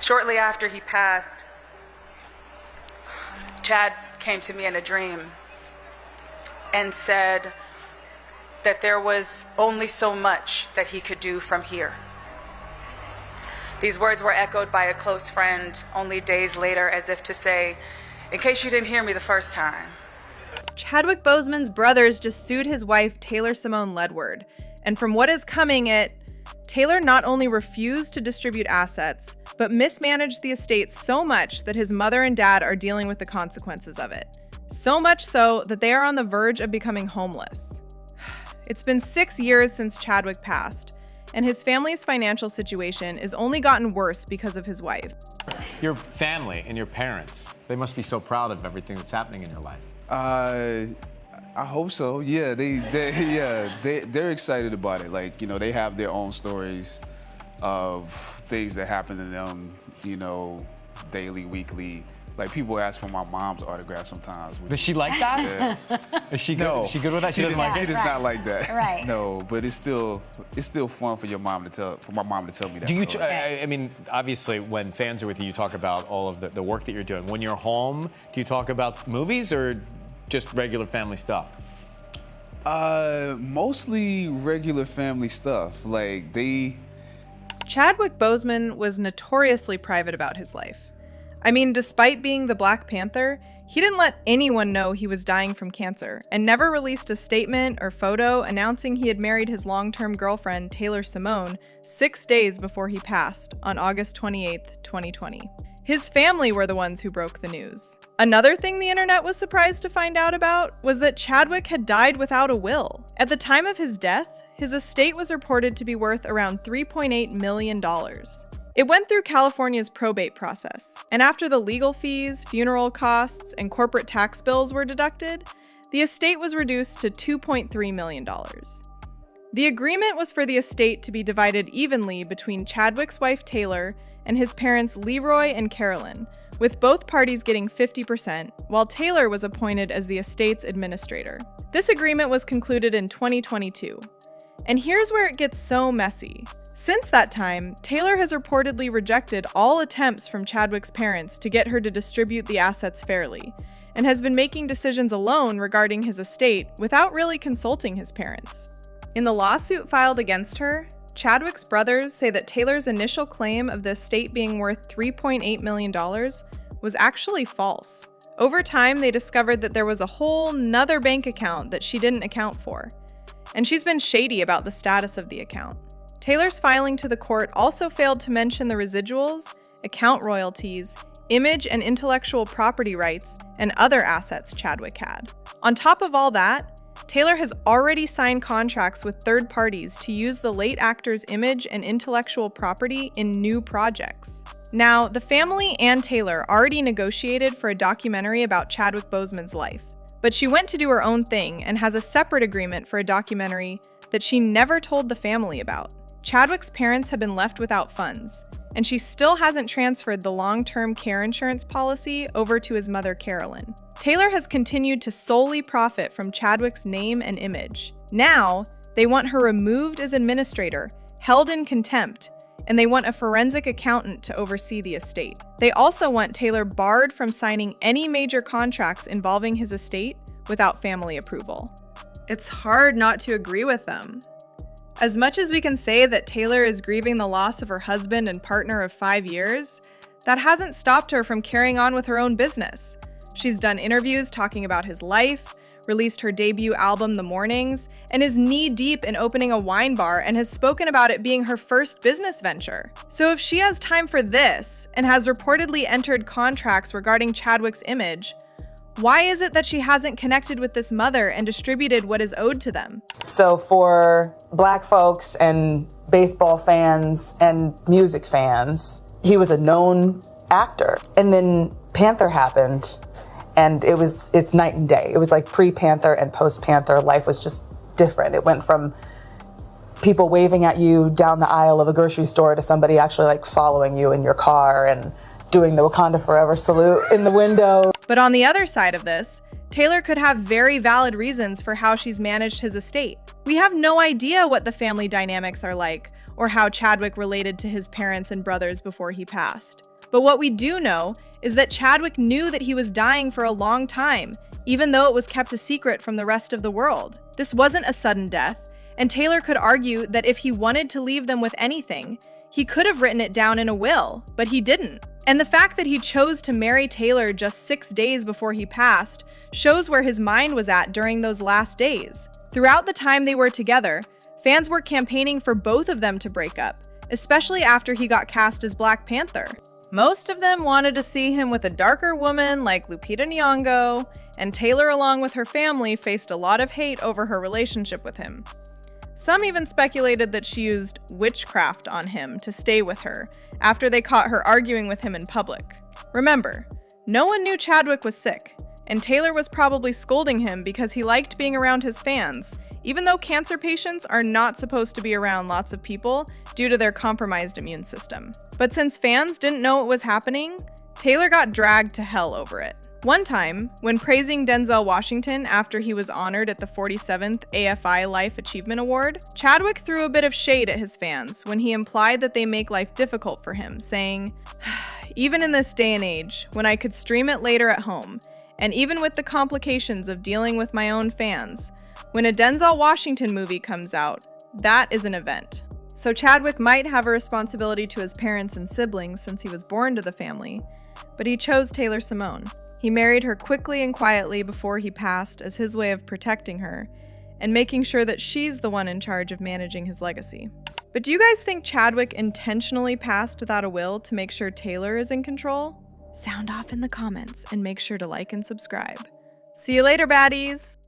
Shortly after he passed, Chad came to me in a dream and said that there was only so much that he could do from here. These words were echoed by a close friend only days later, as if to say, in case you didn't hear me the first time. Chadwick Boseman's brothers just sued his wife, Taylor Simone Ledward. And from what is coming, Taylor not only refused to distribute assets, but mismanaged the estate so much that his mother and dad are dealing with the consequences of it. So much so that they are on the verge of becoming homeless. It's been 6 years since Chadwick passed, and his family's financial situation has only gotten worse because of his wife. Your family and your parents, they must be so proud of everything that's happening in your life. I hope so. Yeah, they're excited about it. Like, you know, they have their own stories of things that happen to them, you know, daily, weekly. Like, people ask for my mom's autograph sometimes. Does she like that? Yeah. Is she good? No. Is she good with that? She doesn't like it? She does not like that. Right. No, but it's still fun for my mom to tell me that. Do you? story. I mean, obviously, when fans are with you, you talk about all of the work that you're doing. When you're home, do you talk about movies or just regular family stuff? Mostly regular family stuff. Like, Chadwick Boseman was notoriously private about his life. I mean, despite being the Black Panther, he didn't let anyone know he was dying from cancer and never released a statement or photo announcing he had married his long-term girlfriend, Taylor Simone, 6 days before he passed on August 28th, 2020. His family were the ones who broke the news. Another thing the internet was surprised to find out about was that Chadwick had died without a will. At the time of his death, his estate was reported to be worth around $3.8 million. It went through California's probate process, and after the legal fees, funeral costs, and corporate tax bills were deducted, the estate was reduced to $2.3 million. The agreement was for the estate to be divided evenly between Chadwick's wife Taylor and his parents Leroy and Carolyn, with both parties getting 50%, while Taylor was appointed as the estate's administrator. This agreement was concluded in 2022. And here's where it gets so messy. Since that time, Taylor has reportedly rejected all attempts from Chadwick's parents to get her to distribute the assets fairly, and has been making decisions alone regarding his estate without really consulting his parents. In the lawsuit filed against her, Chadwick's brothers say that Taylor's initial claim of the estate being worth $3.8 million was actually false. Over time, they discovered that there was a whole nother bank account that she didn't account for, and she's been shady about the status of the account. Taylor's filing to the court also failed to mention the residuals, account royalties, image and intellectual property rights, and other assets Chadwick had. On top of all that, Taylor has already signed contracts with third parties to use the late actor's image and intellectual property in new projects. Now, the family and Taylor already negotiated for a documentary about Chadwick Boseman's life, but she went to do her own thing and has a separate agreement for a documentary that she never told the family about. Chadwick's parents have been left without funds, and she still hasn't transferred the long-term care insurance policy over to his mother, Carolyn. Taylor has continued to solely profit from Chadwick's name and image. Now, they want her removed as administrator, held in contempt, and they want a forensic accountant to oversee the estate. They also want Taylor barred from signing any major contracts involving his estate without family approval. It's hard not to agree with them. As much as we can say that Taylor is grieving the loss of her husband and partner of 5 years, that hasn't stopped her from carrying on with her own business. She's done interviews talking about his life, released her debut album, The Mornings, and is knee-deep in opening a wine bar and has spoken about it being her first business venture. So if she has time for this and has reportedly entered contracts regarding Chadwick's image, why is it that she hasn't connected with this mother and distributed what is owed to them? So for Black folks and baseball fans and music fans, he was a known actor. And then Panther happened, and it's night and day. It was like pre-Panther and post-Panther. Life was just different. It went from people waving at you down the aisle of a grocery store to somebody actually like following you in your car and doing the Wakanda Forever salute in the window. But on the other side of this, Taylor could have very valid reasons for how she's managed his estate. We have no idea what the family dynamics are like or how Chadwick related to his parents and brothers before he passed. But what we do know is that Chadwick knew that he was dying for a long time, even though it was kept a secret from the rest of the world. This wasn't a sudden death, and Taylor could argue that if he wanted to leave them with anything, he could have written it down in a will, but he didn't. And the fact that he chose to marry Taylor just 6 days before he passed shows where his mind was at during those last days. Throughout the time they were together, fans were campaigning for both of them to break up, especially after he got cast as Black Panther. Most of them wanted to see him with a darker woman like Lupita Nyong'o, and Taylor, along with her family, faced a lot of hate over her relationship with him. Some even speculated that she used witchcraft on him to stay with her after they caught her arguing with him in public. Remember, no one knew Chadwick was sick, and Taylor was probably scolding him because he liked being around his fans, even though cancer patients are not supposed to be around lots of people due to their compromised immune system. But since fans didn't know what was happening, Taylor got dragged to hell over it. One time, when praising Denzel Washington after he was honored at the 47th AFI Life Achievement Award, Chadwick threw a bit of shade at his fans when he implied that they make life difficult for him, saying, "Even in this day and age, when I could stream it later at home, and even with the complications of dealing with my own fans, when a Denzel Washington movie comes out, that is an event." So Chadwick might have a responsibility to his parents and siblings since he was born to the family, but he chose Taylor Simone. He married her quickly and quietly before he passed as his way of protecting her and making sure that she's the one in charge of managing his legacy. But do you guys think Chadwick intentionally passed without a will to make sure Taylor is in control? Sound off in the comments and make sure to like and subscribe. See you later, baddies!